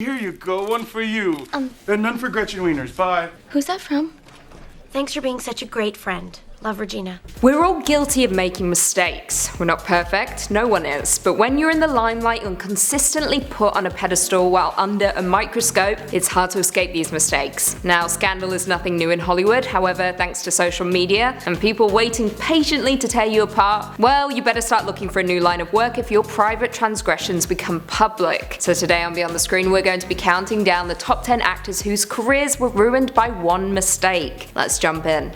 Here you go, one for you. And none for Gretchen Wieners. Bye. Who's that from? Thanks for being such a great friend. Love, Regina. We're all guilty of making mistakes. We're not perfect, no one is, but when you're in the limelight and consistently put on a pedestal while under a microscope, it's hard to escape these mistakes. Now, scandal is nothing new in Hollywood, however, thanks to social media and people waiting patiently to tear you apart, well, you better start looking for a new line of work if your private transgressions become public. So today on Beyond the Screen, we're going to be counting down the top 10 actors whose careers were ruined by one mistake. Let's jump in.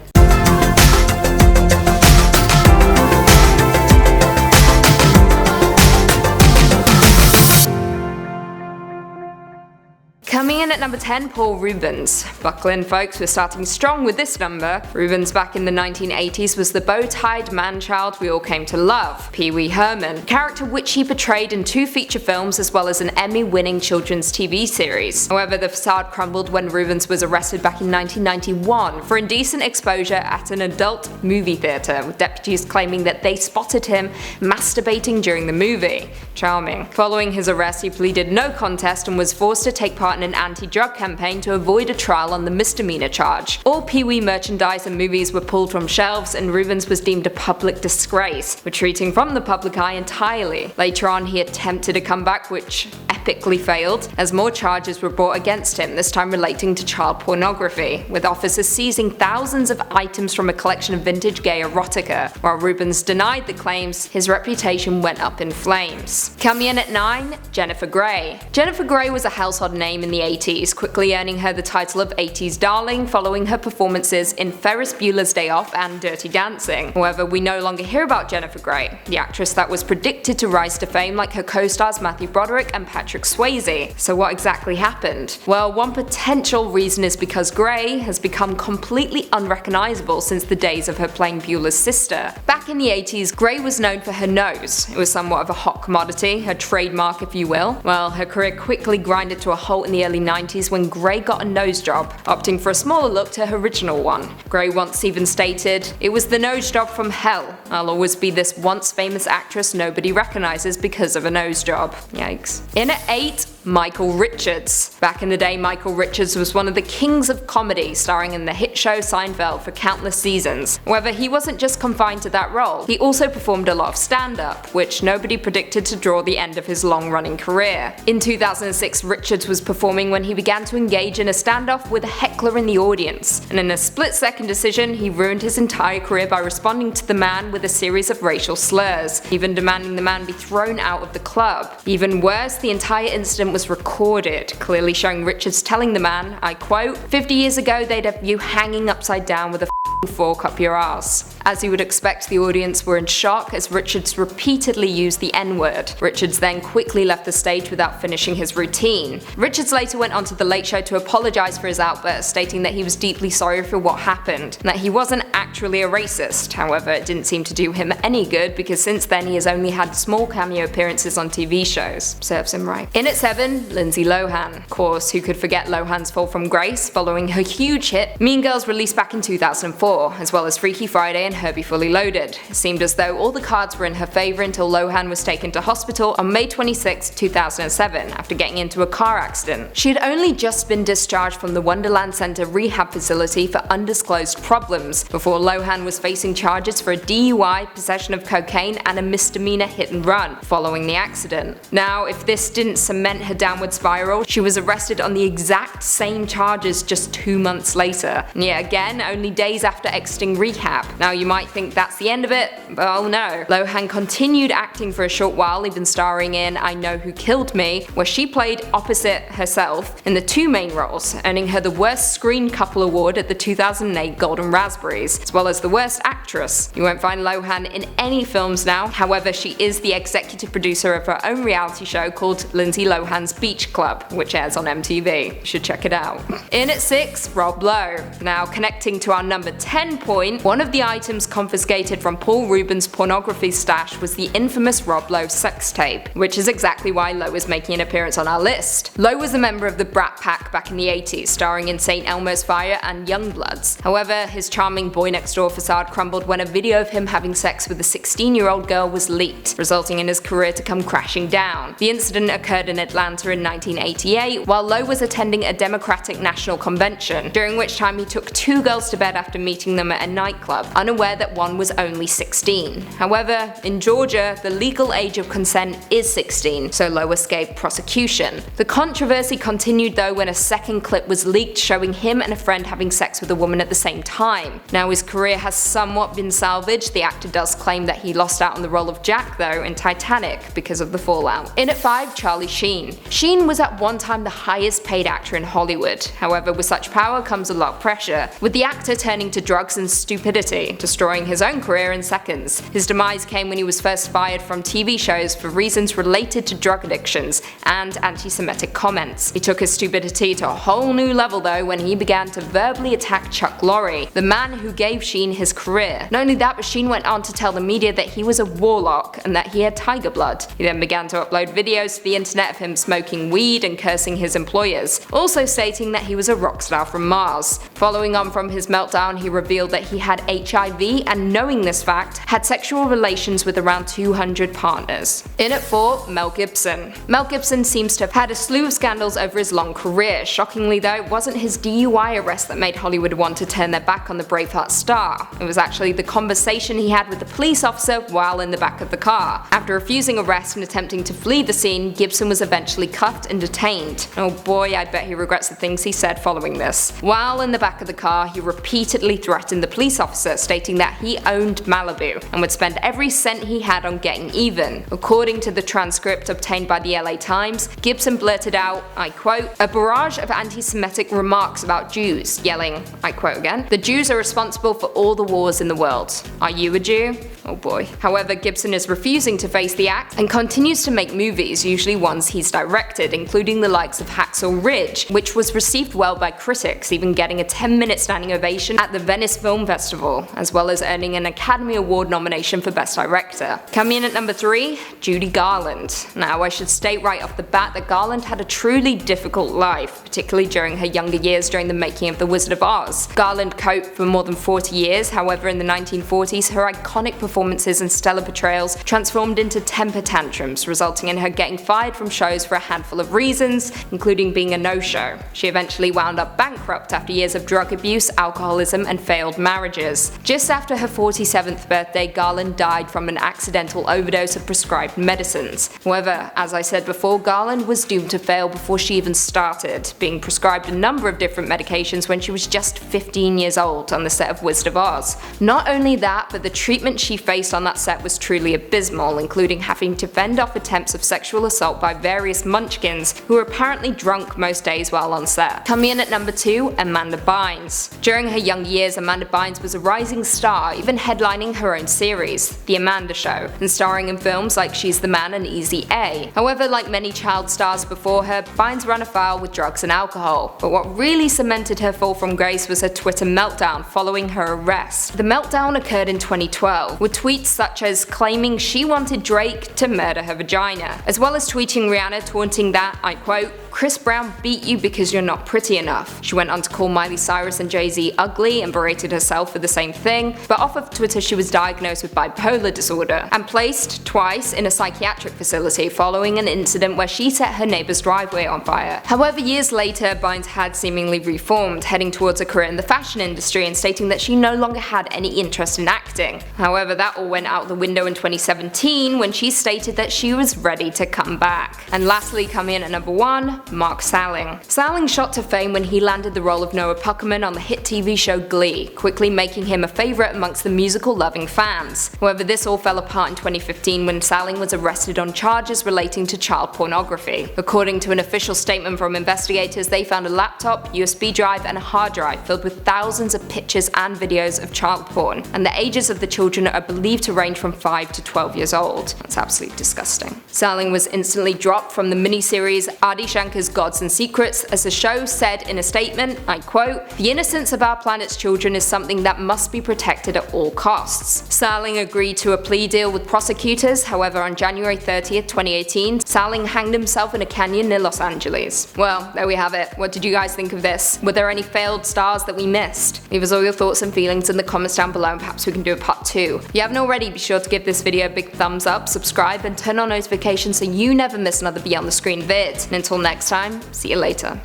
Coming in at number 10, Paul Reubens. Buckle in folks, we're starting strong with this number. Reubens back in the 1980s was the bow-tied man-child we all came to love, Pee Wee Herman, a character which he portrayed in 2 feature films as well as an Emmy-winning children's TV series. However, the facade crumbled when Reubens was arrested back in 1991 for indecent exposure at an adult movie theatre, with deputies claiming that they spotted him masturbating during the movie. Charming. Following his arrest, he pleaded no contest and was forced to take part in an anti-drug campaign to avoid a trial on the misdemeanor charge. All Pee-wee merchandise and movies were pulled from shelves and Reubens was deemed a public disgrace, retreating from the public eye entirely. Later on, he attempted a comeback which epically failed, as more charges were brought against him, this time relating to child pornography, with officers seizing thousands of items from a collection of vintage gay erotica. While Reubens denied the claims, his reputation went up in flames. Coming in at 9, Jennifer Grey. Jennifer Grey was a household name in the 80s, quickly earning her the title of 80s darling following her performances in Ferris Bueller's Day Off and Dirty Dancing. However, we no longer hear about Jennifer Grey, the actress that was predicted to rise to fame like her co-stars Matthew Broderick and Patrick Swayze. So what exactly happened? Well, one potential reason is because Grey has become completely unrecognizable since the days of her playing Bueller's sister. Back in the 80s, Grey was known for her nose. It was somewhat of a hot commodity, her trademark if you will. Well, her career quickly grinded to a halt in the early 90s when Grey got a nose job, opting for a smaller look to her original one. Grey once even stated, "It was the nose job from hell. I'll always be this once famous actress nobody recognizes because of a nose job." Yikes. In at 8, Michael Richards. Back in the day, Michael Richards was one of the kings of comedy, starring in the hit show Seinfeld for countless seasons. However, he wasn't just confined to that role, he also performed a lot of stand-up, which nobody predicted to draw the end of his long-running career. In 2006, Richards was performing when he began to engage in a standoff with a heckler in the audience, and in a split-second decision, he ruined his entire career by responding to the man with a series of racial slurs, even demanding the man be thrown out of the club. Even worse, the entire incident was recorded, clearly showing Richards telling the man, I quote, "50 years ago they'd have you hanging upside down with a fork up your ass." As you would expect, the audience were in shock as Richards repeatedly used the N-word. Richards then quickly left the stage without finishing his routine. Richards later went on to The Late Show to apologize for his outburst, stating that he was deeply sorry for what happened, and that he wasn't actually a racist. However, it didn't seem to do him any good because since then he has only had small cameo appearances on TV shows. Serves him right. In at 7, Lindsay Lohan. Of course, who could forget Lohan's fall from grace following her huge hit Mean Girls, released back in 2004, as well as Freaky Friday and Herbie Fully Loaded. It seemed as though all the cards were in her favor until Lohan was taken to hospital on May 26, 2007 after getting into a car accident. She had only just been discharged from the Wonderland Center rehab facility for undisclosed problems before Lohan was facing charges for a DUI, possession of cocaine, and a misdemeanor hit and run following the accident. Now, if this didn't cement her downward spiral, she was arrested on the exact same charges just 2 months later. And yet again, only days after exiting rehab. Now you might think that's the end of it, but oh no. Lohan continued acting for a short while, even starring in I Know Who Killed Me, where she played opposite herself in the 2 main roles, earning her the Worst Screen Couple Award at the 2008 Golden Raspberries, as well as the Worst Actress. You won't find Lohan in any films now, however she is the executive producer of her own reality show called Lindsay Lohan's Beach Club, which airs on MTV. You should check it out. In at 6, Rob Lowe. Now connecting to our number 10 point, one of the items items confiscated from Paul Rubens' pornography stash was the infamous Rob Lowe sex tape, which is exactly why Lowe is making an appearance on our list. Lowe was a member of the Brat Pack back in the 80s, starring in St. Elmo's Fire and Youngbloods. However, his charming boy-next-door facade crumbled when a video of him having sex with a 16-year-old girl was leaked, resulting in his career to come crashing down. The incident occurred in Atlanta in 1988 while Lowe was attending a Democratic National Convention, during which time he took 2 girls to bed after meeting them at a nightclub, unaware that one was only 16. However, in Georgia, the legal age of consent is 16, so Lowe escaped prosecution. The controversy continued though when a second clip was leaked showing him and a friend having sex with a woman at the same time. Now his career has somewhat been salvaged. The actor does claim that he lost out on the role of Jack though in Titanic because of the fallout. In at 5, Charlie Sheen. Sheen was at one time the highest paid actor in Hollywood. However, with such power comes a lot of pressure, with the actor turning to drugs and stupidity, destroying his own career in seconds. His demise came when he was first fired from TV shows for reasons related to drug addictions and anti-Semitic comments. He took his stupidity to a whole new level though when he began to verbally attack Chuck Lorre, the man who gave Sheen his career. Not only that, but Sheen went on to tell the media that he was a warlock and that he had tiger blood. He then began to upload videos to the internet of him smoking weed and cursing his employers, also stating that he was a rock star from Mars. Following on from his meltdown, he revealed that he had HIV and, knowing this fact, had sexual relations with around 200 partners. In at 4, Mel Gibson. Mel Gibson seems to have had a slew of scandals over his long career. Shockingly though, it wasn't his DUI arrest that made Hollywood want to turn their back on the Braveheart star. It was actually the conversation he had with the police officer while in the back of the car. After refusing arrest and attempting to flee the scene, Gibson was eventually cuffed and detained. Oh boy, I bet he regrets the things he said following this. While in the back of the car, he repeatedly threatened the police officer, stating that he owned Malibu and would spend every cent he had on getting even. According to the transcript obtained by the LA Times, Gibson blurted out, I quote, a barrage of anti-Semitic remarks about Jews, yelling, I quote again, the Jews are responsible for all the wars in the world. Are you a Jew? Oh boy. However, Gibson is refusing to face the act and continues to make movies, usually ones he's directed, including the likes of Hacksaw Ridge, which was received well by critics, even getting a 10-minute standing ovation at the Venice Film Festival, as well as earning an Academy Award nomination for Best Director. Coming in at number 3, Judy Garland. Now, I should state right off the bat that Garland had a truly difficult life, particularly during her younger years during the making of The Wizard of Oz. Garland coped for more than 40 years, however in the 1940s her iconic performances and stellar portrayals transformed into temper tantrums, resulting in her getting fired from shows for a handful of reasons, including being a no-show. She eventually wound up bankrupt after years of drug abuse, alcoholism, and failed marriages. Just after her 47th birthday, Garland died from an accidental overdose of prescribed medicines. However, as I said before, Garland was doomed to fail before she even started, being prescribed a number of different medications when she was just 15 years old on the set of Wizard of Oz. Not only that, but the treatment she faced on that set was truly abysmal, including having to fend off attempts of sexual assault by various munchkins who were apparently drunk most days while on set. Coming in at number 2, Amanda Bynes. During her young years, Amanda Bynes was a rising star, even headlining her own series, The Amanda Show, and starring in films like She's the Man and Easy A. However, like many child stars before her, Bynes ran afoul with drugs and alcohol, but what really cemented her fall from grace was her Twitter meltdown following her arrest. The meltdown occurred in 2012, with tweets such as claiming she wanted Drake to murder her vagina, as well as tweeting Rihanna taunting that, I quote, Chris Brown beat you because you're not pretty enough. She went on to call Miley Cyrus and Jay-Z ugly and berated herself for the same thing, but off of Twitter she was diagnosed with bipolar disorder and placed twice in a psychiatric facility following an incident where she set her neighbor's driveway on fire. However, years later, Bynes had seemingly reformed, heading towards a career in the fashion industry and stating that she no longer had any interest in acting. However, that all went out the window in 2017 when she stated that she was ready to come back. And lastly, coming in at number 1, Mark Salling. Salling shot to fame when he landed the role of Noah Puckerman on the hit TV show Glee, quickly making him a favourite amongst the musical-loving fans. However, this all fell apart in 2015 when Salling was arrested on charges relating to child pornography. According to an official statement from investigators, they found a laptop, USB drive, and a hard drive filled with thousands of pictures and videos of child porn, and the ages of the children are believed to range from 5 to 12 years old. That's absolutely disgusting. Salling was instantly dropped from the miniseries Adi Shankar rank as gods and secrets, as the show said in a statement, I quote, "The innocence of our planet's children is something that must be protected at all costs." Salling agreed to a plea deal with prosecutors, however on January 30th, 2018, Salling hanged himself in a canyon near Los Angeles. Well, there we have it. What did you guys think of this? Were there any failed stars that we missed? Leave us all your thoughts and feelings in the comments down below and perhaps we can do a part 2. If you haven't already, be sure to give this video a big thumbs up, subscribe and turn on notifications so you never miss another Beyond the Screen vid. And until next time, see you later.